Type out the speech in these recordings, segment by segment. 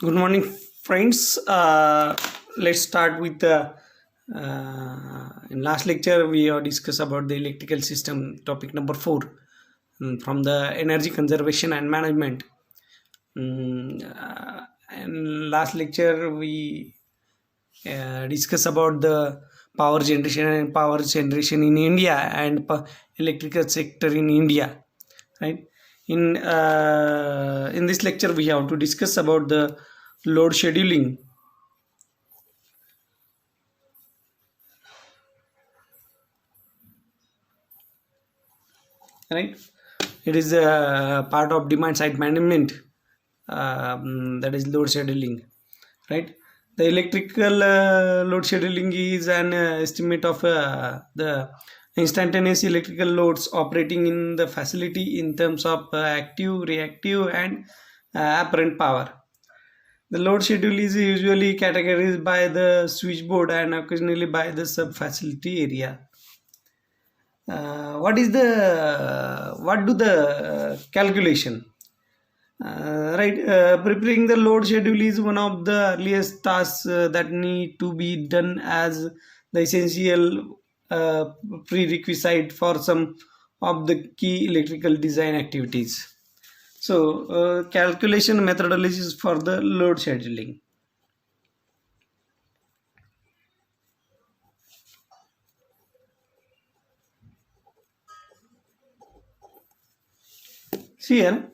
Good morning, friends. Let's start with the. In last lecture, we have discussed about the electrical system, topic number 4, from the energy conservation and management. In last lecture, we discuss about the power generation in India and electrical sector in India, right? In this lecture, we have to discuss about the load scheduling, right? It is a part of demand side management, that is load scheduling, right? The electrical load scheduling is an estimate of the instantaneous electrical loads operating in the facility in terms of active, reactive, and apparent power. The load schedule is usually categorized by the switchboard and occasionally by the sub facility area. What do the calculation, right? Preparing the load schedule is one of the earliest tasks that need to be done as the essential uh, prerequisite for some of the key electrical design activities. So calculation methodologies for the load scheduling. See here,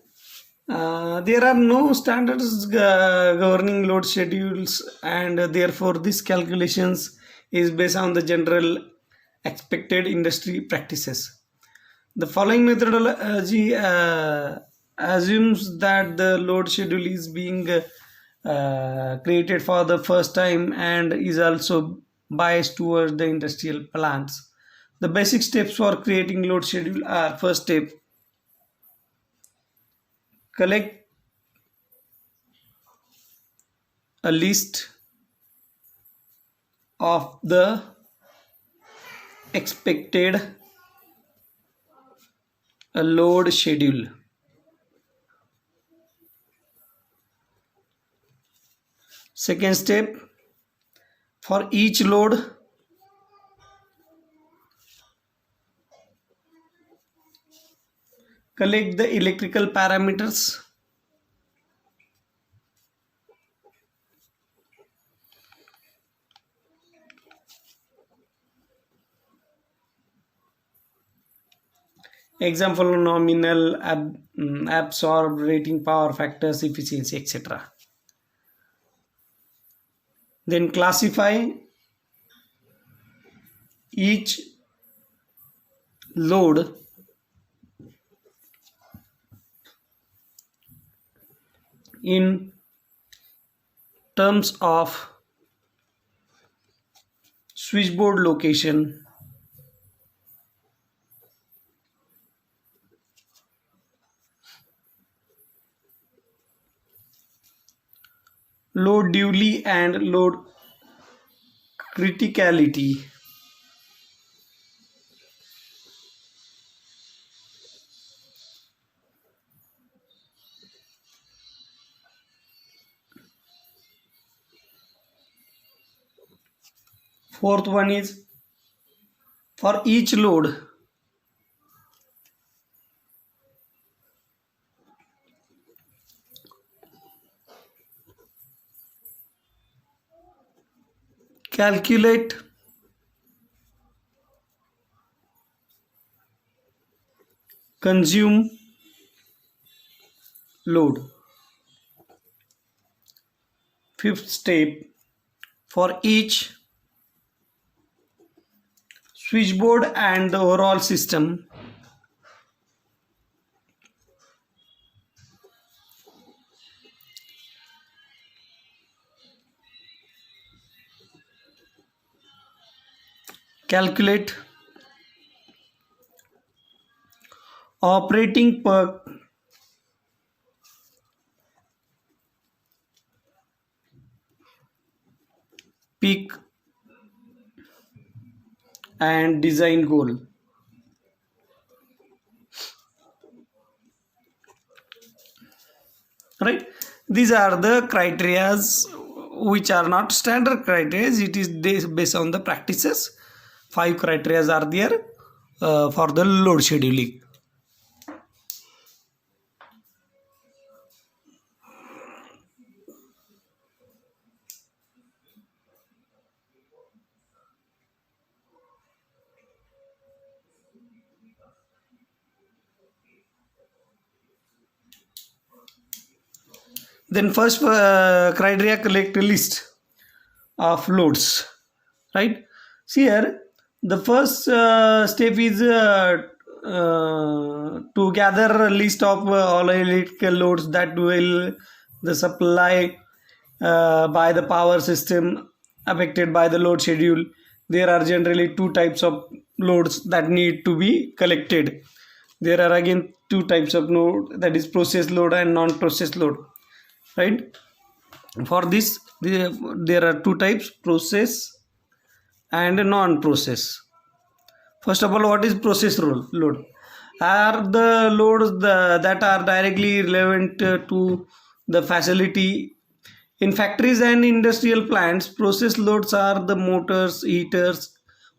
there are no standards governing load schedules, and therefore, this calculations is based on the general expected industry practices. The following methodology assumes that the load schedule is being created for the first time and is also biased towards the industrial plants. The basic steps for creating load schedule are: first step, collect a list of the expected load schedule. Second step, for each load, collect the electrical parameters. Example: nominal, absorb, rating, power factors, efficiency, etc. Then classify each load in terms of switchboard location, load duty, and load criticality. Fourth one is, for each load, calculate consume load. Fifth step, for each switchboard and the overall system, calculate operating per peak and design goal. Right? These are the criterias which are not standard criteria. It is based on the practices. 5 criterias are there for the load scheduling. Then first criteria, collect a list of loads, right? See here, the first step is to gather a list of all electrical loads that will the supply by the power system affected by the load schedule. There are generally 2 types of loads that need to be collected. There are again 2 types of load, that is process load and non-process load, right? For this there are 2 types, process and non-process. First of all, what is process load? Are the loads that are directly relevant to the facility. In factories and industrial plants, process loads are the motors, heaters,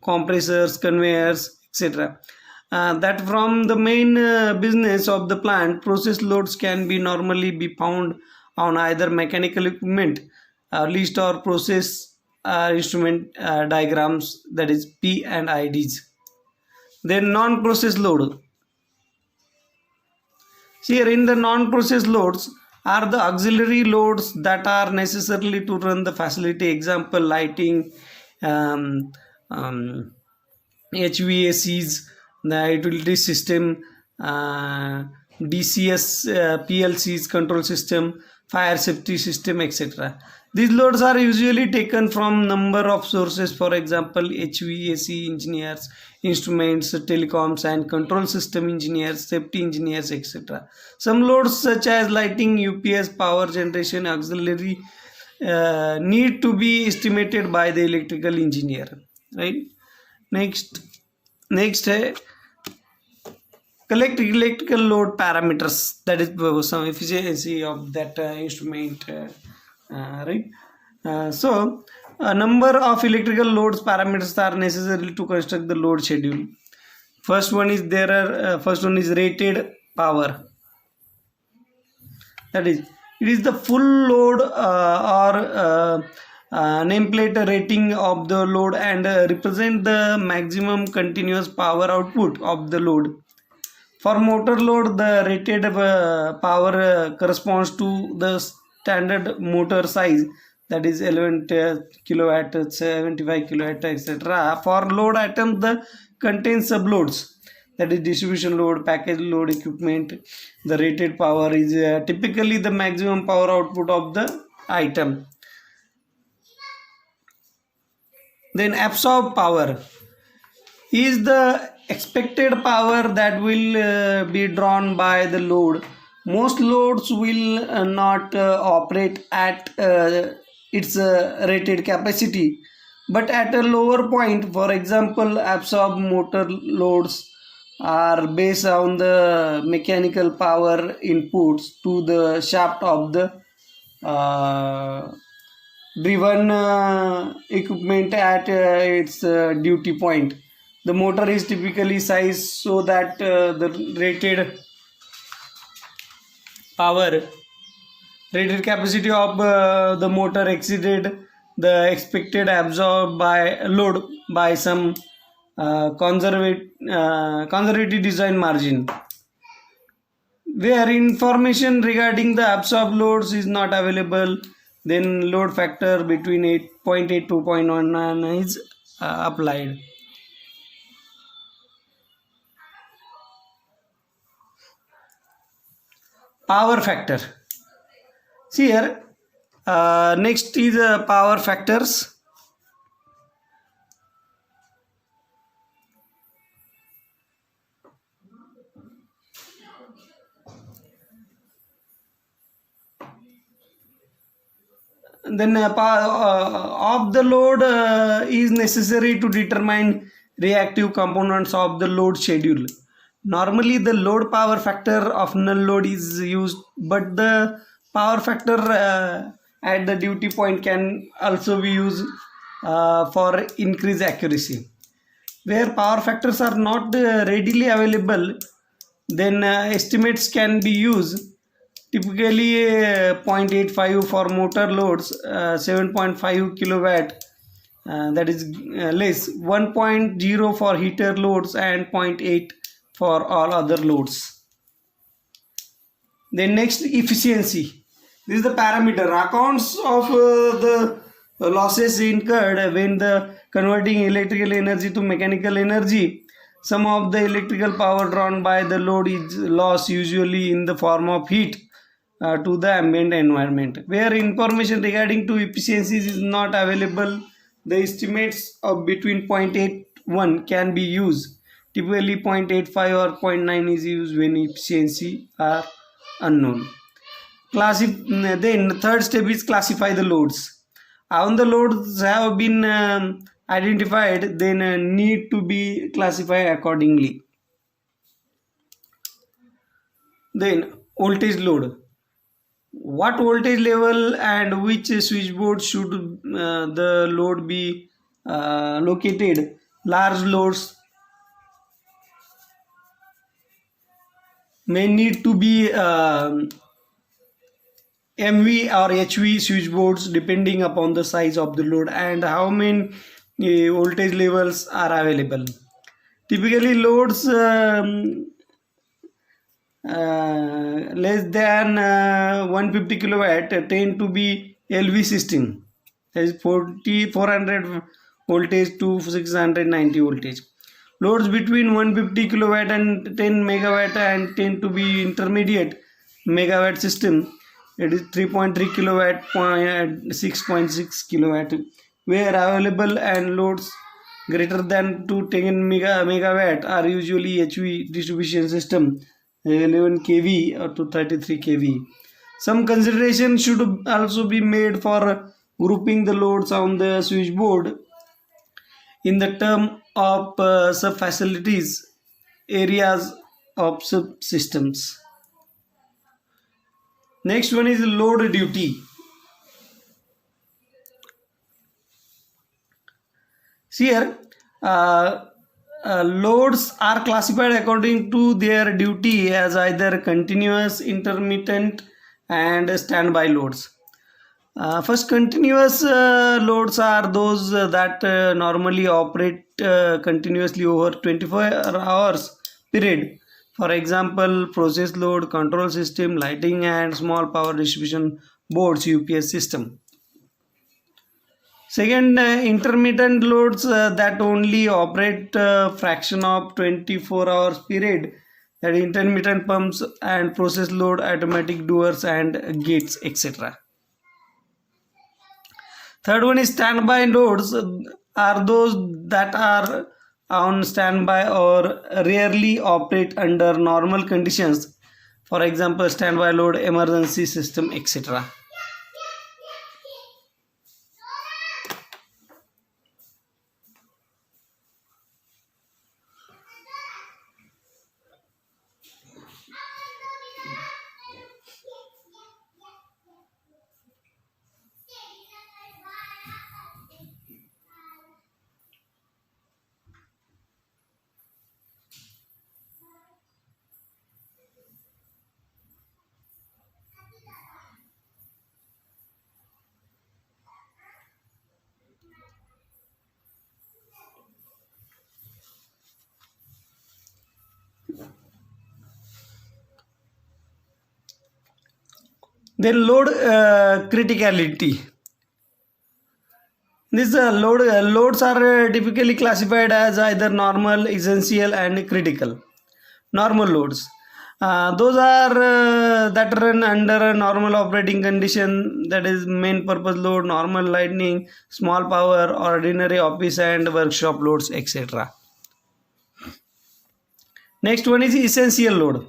compressors, conveyors, etc. That from the main business of the plant, process loads can be normally be found on either mechanical equipment, list or process instrument diagrams, that is P and IDs. Then non-process load. See here, in the non-process loads are the auxiliary loads that are necessarily to run the facility. Example, lighting, um, um, HVACs, the utility system, DCS, PLCs, control system, fire safety system, etc. These loads are usually taken from number of sources. For example, HVAC engineers, instruments, telecoms and control system engineers, safety engineers, etc. Some loads such as lighting, UPS, power generation, auxiliary need to be estimated by the electrical engineer, right? Next collect electrical load parameters, that is some efficiency of that instrument, right? So a number of electrical loads parameters are necessary to construct the load schedule. First one is rated power, that is it is the full load or nameplate rating of the load and represent the maximum continuous power output of the load. For motor load, the rated power corresponds to the standard motor size, that is 11 kilowatt, 75 kilowatt, etc. For load items, the contains subloads, that is distribution load, package load, equipment. The rated power is typically the maximum power output of the item. Then absorb power is the expected power that will be drawn by the load. Most loads will not operate at its rated capacity, but at a lower point. For example, absorb motor loads are based on the mechanical power inputs to the shaft of the driven equipment at its duty point. The motor is typically sized so that the rated capacity of the motor exceeded the expected absorbed by load by some conservative design margin. Where information regarding the absorbed loads is not available, then load factor between 8.8 to 0.19 is applied. Power factor. See here, next is power factors. Then of the load is necessary to determine reactive components of the load schedule. Normally the load power factor of null load is used, but the power factor at the duty point can also be used for increased accuracy. Where power factors are not readily available, then estimates can be used. Typically 0.85 for motor loads, 7.5 kilowatt, that is less, 1.0 for heater loads, and zero point 0.8 for all other loads. Then next, efficiency. This is the parameter. Accounts of the losses incurred when the converting electrical energy to mechanical energy. Some of the electrical power drawn by the load is lost, usually in the form of heat to the ambient environment. Where information regarding to efficiencies is not available, the estimates of between 0.81 can be used. Typically 0.85 or 0.9 is used when efficiency are unknown. Then third step is classify the loads. When the loads have been identified, then need to be classified accordingly. Then voltage load. What voltage level and which switchboard should the load be located? Large loads may need to be MV or HV switchboards depending upon the size of the load and how many voltage levels are available. Typically loads less than 150 kilowatt tend to be LV system, that is 400 voltage to 690 voltage. Loads between 150 kilowatt and 10 megawatt and tend to be intermediate megawatt system, it is 3.3 kilowatt 6.6 kilowatt where available, and loads greater than to 10 megawatt are usually HV distribution system, 11 kV or to 33 kV. Some consideration should also be made for grouping the loads on the switchboard in the term of sub facilities, areas of subsystems. Next one is load duty. Here loads are classified according to their duty as either continuous, intermittent, and standby loads. First, continuous loads are those that normally operate continuously over 24 hours period. For example, process load, control system, lighting, and small power distribution boards UPS system. Second, intermittent loads that only operate fraction of 24 hours period, that intermittent pumps and process load, automatic doors and gates, etc. Third one is standby loads are those that are on standby or rarely operate under normal conditions. For example, standby load, emergency system, etc. Then load criticality. These loads are typically classified as either normal, essential, and critical. Normal loads. Those are that run under a normal operating condition, that is main purpose load, normal lighting, small power, ordinary office and workshop loads, etc. Next one is essential load.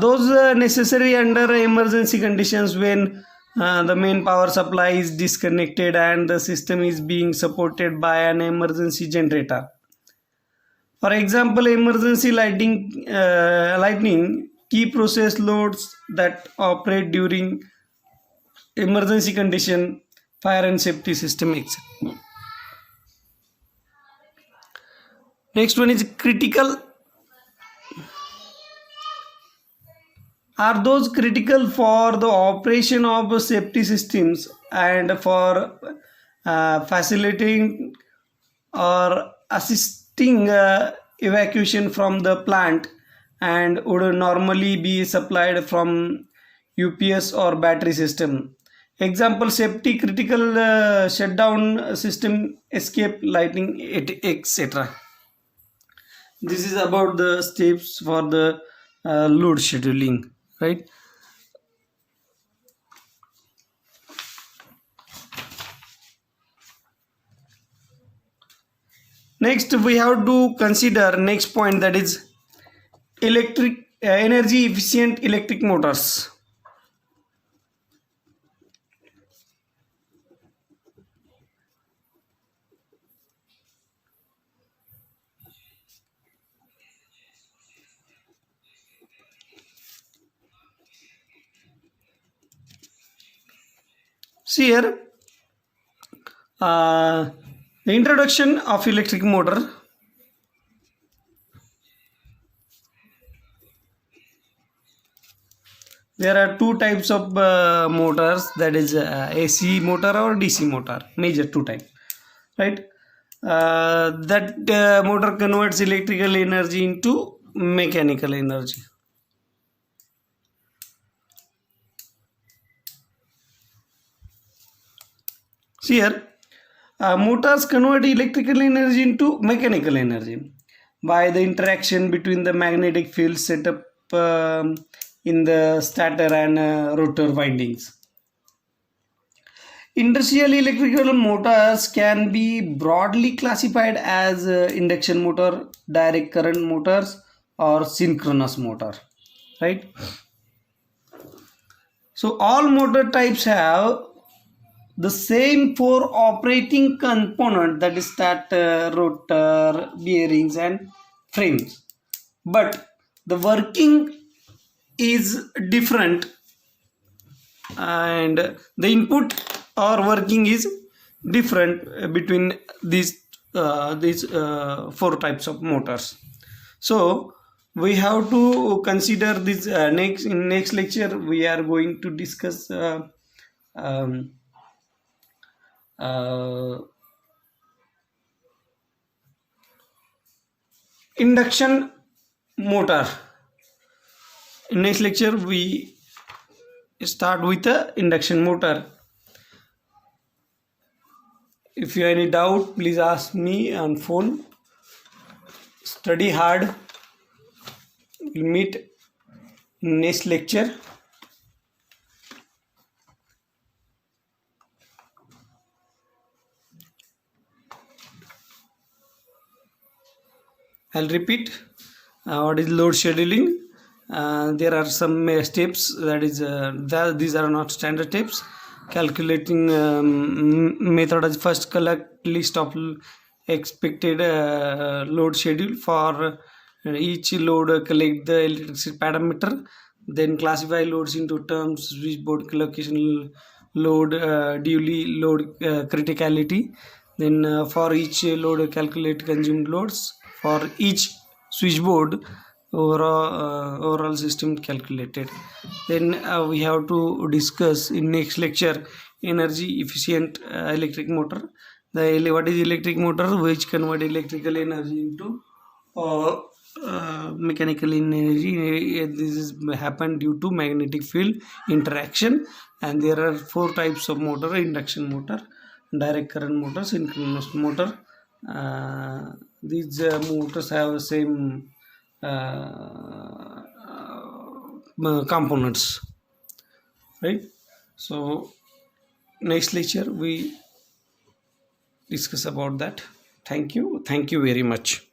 Those necessary under emergency conditions when The main power supply is disconnected and the system is being supported by an emergency generator. For example, emergency lightning key process loads that operate during emergency condition, fire and safety system, etc. Next one is critical. Are those critical for the operation of safety systems and for facilitating or assisting evacuation from the plant, and would normally be supplied from UPS or battery system. Example, safety critical shutdown system, escape lighting, etc. This is about the steps for the load scheduling, right? Next we have to consider next point, that is electric energy efficient electric motors. See here, the introduction of electric motor. There are two types of motors, that is AC motor or DC motor, major two types, right? That motor converts electrical energy into mechanical energy. See here, motors convert electrical energy into mechanical energy by the interaction between the magnetic field set up in the stator and rotor windings. Industrial electrical motors can be broadly classified as induction motor, direct current motors, or synchronous motor, right? So all motor types have the same four operating component, that is stator, rotor, bearings and frames, but the working is different and the input or working is different between these four types of motors. So we have to consider this. In next lecture we are going to discuss um, induction motor. In next lecture we start with the induction motor. If you have any doubt, please ask me on phone. Study hard. We'll meet in next lecture. I'll repeat what is load scheduling. There are some steps, that is these are not standard steps. Calculating method is first collect list of expected load schedule for each load, collect the electricity parameter, then classify loads into terms, switchboard collocation load, duly load criticality, then for each load calculate consumed loads for each switchboard, overall system calculated. Then we have to discuss in next lecture energy efficient electric motor. What is electric motor? Which convert electrical energy into mechanical energy. This is happen due to magnetic field interaction, and there are four types of motor: induction motor, direct current motor, synchronous motor. These motors have the same components, right? So next lecture we discuss about that. Thank you very much.